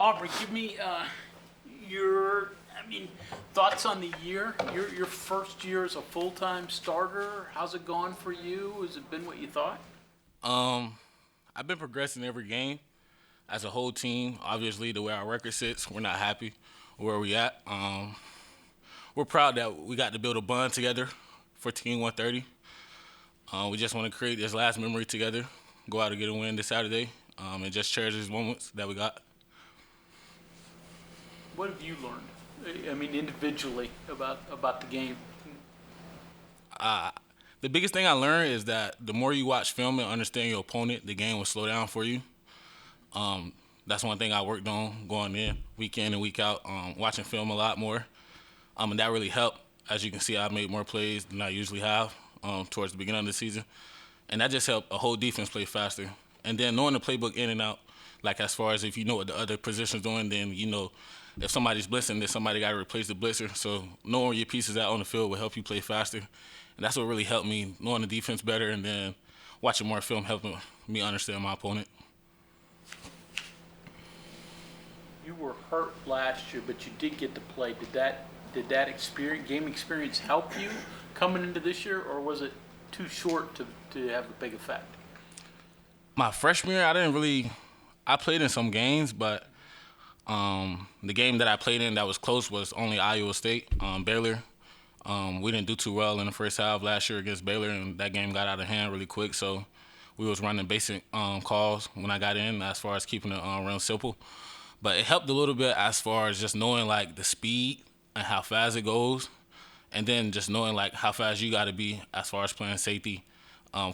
Aubrey, give me your, thoughts on the year. Your first year as a full-time starter. How's it gone for you? Has it been what you thought? Um, I've been progressing every game as a whole team. Obviously, the way our record sits, we're not happy where we at. We're proud that we got to build a bond together for Team 130. We just want to create this last memory together, go out and get a win this Saturday, and just cherish these moments that we got. What have you learned? Individually about the game. The biggest thing I learned is that the more you watch film and understand your opponent, the game will slow down for you. That's one thing I worked on going week in and week out, watching film a lot more. And that really helped. As you can see, I made more plays than I usually have towards the beginning of the season. And that just helped a whole defense play faster. And then knowing the playbook in and out, like as far as if you know what the other position's doing, then you know if somebody's blitzing, then somebody got to replace the blitzer. So knowing where your pieces out on the field will help you play faster. And that's what really helped me, knowing the defense better and then watching more film helping me understand my opponent. You were hurt last year, but you did get to play. Did that game experience help you coming into this year, or was it too short to have a big effect? My freshman year, I played in some games, but the game that I played in that was close was only Iowa State, Baylor. We didn't do too well in the first half last year against Baylor, and that game got out of hand really quick. So we was running basic calls when I got in as far as keeping it real simple. But it helped a little bit as far as just knowing like the speed and how fast it goes, and then just knowing like how fast you got to be as far as playing safety,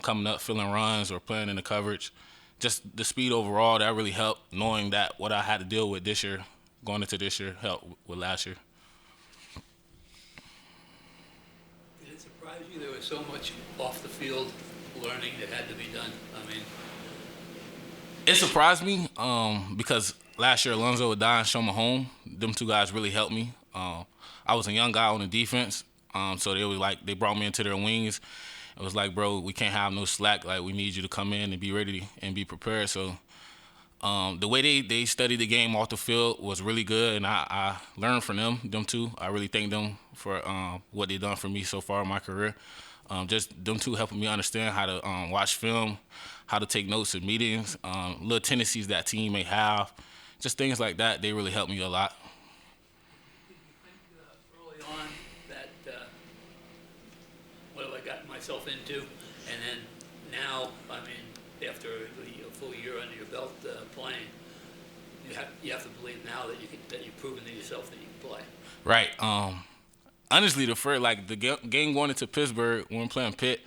coming up, filling runs or playing in the coverage. Just the speed overall, that really helped, knowing that what I had to deal with this year, going into this year, helped with last year. Did it surprise you there was so much off the field learning that had to be done? It surprised me because last year Alonzo and Don Shoma Home, them two guys really helped me. I was a young guy on the defense, so they brought me into their wings. It was like, bro, we can't have no slack. Like, we need you to come in and be ready and be prepared. So the way they studied the game off the field was really good, and I learned from them two. I really thank them for what they've done for me so far in my career. Just them two helping me understand how to watch film, how to take notes in meetings, little tendencies that team may have, just things like that. They really helped me a lot. Did you think early on that what have I gotten myself into? And then now, after a full year under your belt playing, you have to believe now that you've proven to yourself that you can play. Right. Honestly, the game going into Pittsburgh when we're playing Pitt,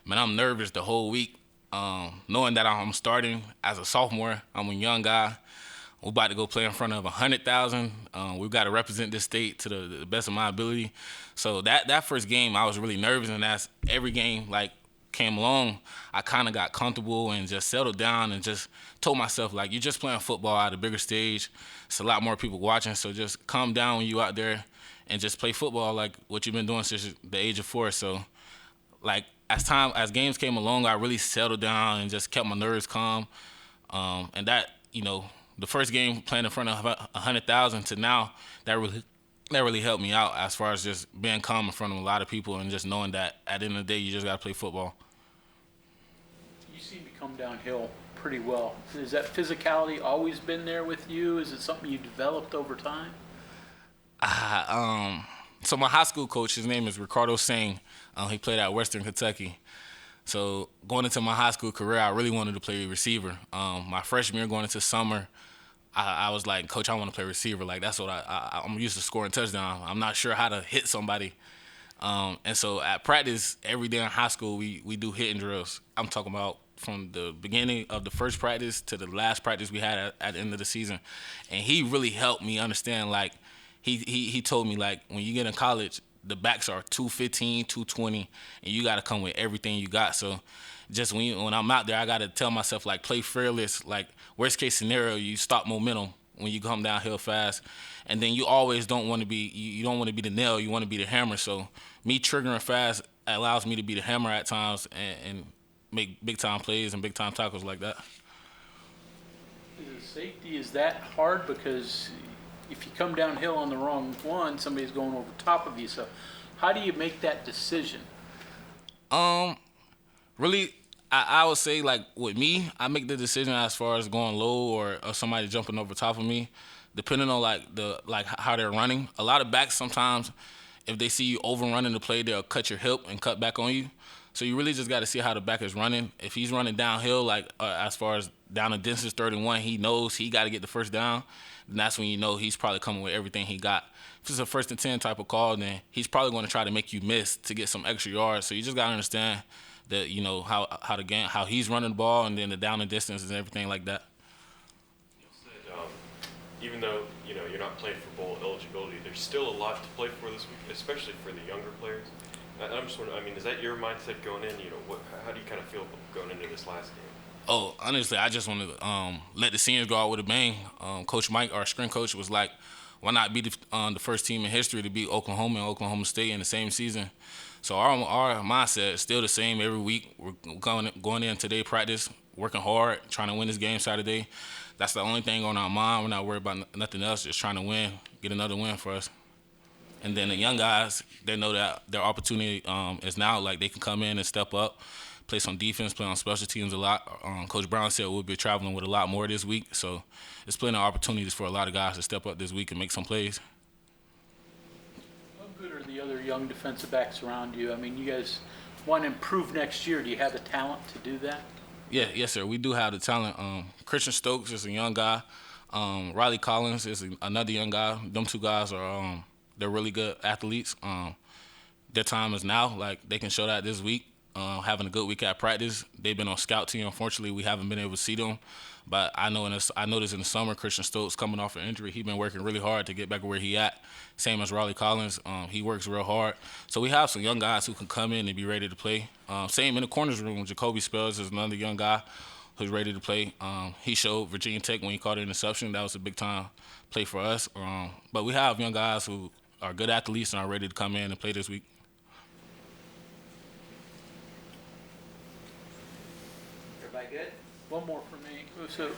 man, I'm nervous the whole week. Knowing that I'm starting as a sophomore, I'm a young guy. We're about to go play in front of 100,000. We've got to represent this state to the best of my ability. So that first game, I was really nervous, and as every game came along, I kind of got comfortable and just settled down and just told myself, like, you're just playing football at a bigger stage. It's a lot more people watching, so just calm down when you out there and just play football like what you've been doing since the age of 4. So, like, as games came along, I really settled down and just kept my nerves calm. And that, the first game playing in front of 100,000 to now, that really helped me out as far as just being calm in front of a lot of people and just knowing that at the end of the day, you just got to play football. You seem to come downhill pretty well. Has that physicality always been there with you? Is it something you developed over time? So my high school coach, his name is Ricardo Singh. He played at Western Kentucky. So going into my high school career, I really wanted to play receiver. My freshman year going into summer, I was like, Coach, I want to play receiver. Like, that's what I'm used to scoring touchdowns. I'm not sure how to hit somebody. And so at practice, every day in high school, we do hitting drills. I'm talking about from the beginning of the first practice to the last practice we had at the end of the season. And he really helped me understand, like, he told me, like, when you get in college, the backs are 215, 220, and you got to come with everything you got. So just when I'm out there, I got to tell myself, like, play fearless. Like, worst case scenario, you stop momentum when you come downhill fast. And then you always don't want to be, you don't want to be the nail, you want to be the hammer. So me triggering fast allows me to be the hammer at times and make big-time plays and big-time tackles like that. Is it safety, is that hard? Because if you come downhill on the wrong one, somebody's going over top of you. So how do you make that decision? Really, I would say, like, with me, I make the decision as far as going low or somebody jumping over top of me, depending on how they're running. A lot of backs sometimes, if they see you overrunning the play, they'll cut your hip and cut back on you. So you really just got to see how the back is running. If he's running downhill, like as far as down the distance 31, he knows he got to get the first down. Then that's when you know he's probably coming with everything he got. If it's a 1st and 10 type of call, then he's probably going to try to make you miss to get some extra yards. So you just got to understand that, you know, how the game, how he's running the ball, and then the down and distance and everything like that. Even though, you know, you're not playing for bowl eligibility, there's still a lot to play for this week, especially for the younger players. I'm just wondering, I mean, is that your mindset going in? You know, how do you kind of feel going into this last game? Oh, honestly, I just want to let the seniors go out with a bang. Coach Mike, our strength coach, was like, why not be the first team in history to beat Oklahoma and Oklahoma State in the same season? So our mindset is still the same every week. We're going in today practice, working hard, trying to win this game Saturday. That's the only thing on our mind. We're not worried about nothing else, just trying to win, get another win for us. And then the young guys, they know that their opportunity is now. Like, they can come in and step up, play some defense, play on special teams a lot. Coach Brown said we'll be traveling with a lot more this week. So it's plenty of opportunities for a lot of guys to step up this week and make some plays. How good are the other young defensive backs around you? I mean, you guys want to improve next year. Do you have the talent to do that? Yeah, yes, sir. We do have the talent. Christian Stokes is a young guy. Riley Collins is another young guy. Them two guys are they're really good athletes. Their time is now. Like, they can show that this week. Having a good week at practice. They've been on scout team. Unfortunately, we haven't been able to see them. But I noticed in the summer, Christian Stokes coming off an injury, he's been working really hard to get back where he at. Same as Riley Collins. He works real hard. So we have some young guys who can come in and be ready to play. Same in the corners room. Jacoby Spells is another young guy who's ready to play. He showed Virginia Tech when he caught an interception. That was a big-time play for us. But we have young guys who are good athletes and are ready to come in and play this week. Everybody good? One more for me. So,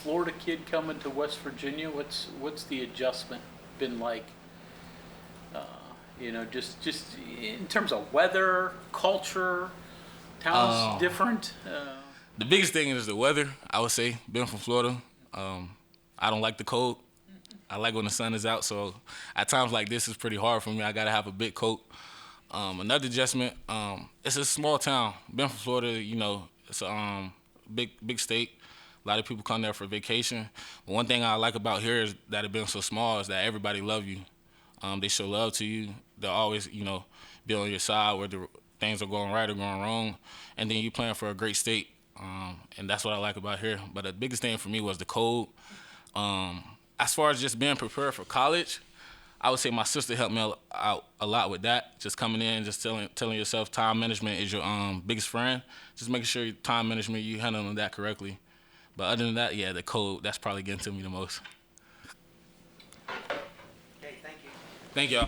Florida kid coming to West Virginia, what's the adjustment been like? You know, just in terms of weather, culture, town's different. The biggest thing is the weather, I would say. Being from Florida, I don't like the cold. I like when the sun is out, so at times like this is pretty hard for me. I got to have a big coat. Another adjustment, it's a small town. Being from Florida, you know, it's a big state. A lot of people come there for vacation. But one thing I like about here is that it being so small is that everybody love you. They show love to you. They'll always, you know, be on your side whether things are going right or going wrong. And then you playing for a great state. And that's what I like about here. But the biggest thing for me was the cold. As far as just being prepared for college, I would say my sister helped me out a lot with that. Just coming in, just telling yourself time management is your biggest friend. Just making sure your time management, you handling that correctly. But other than that, yeah, the code, that's probably getting to me the most. Okay, thank you. Thank y'all.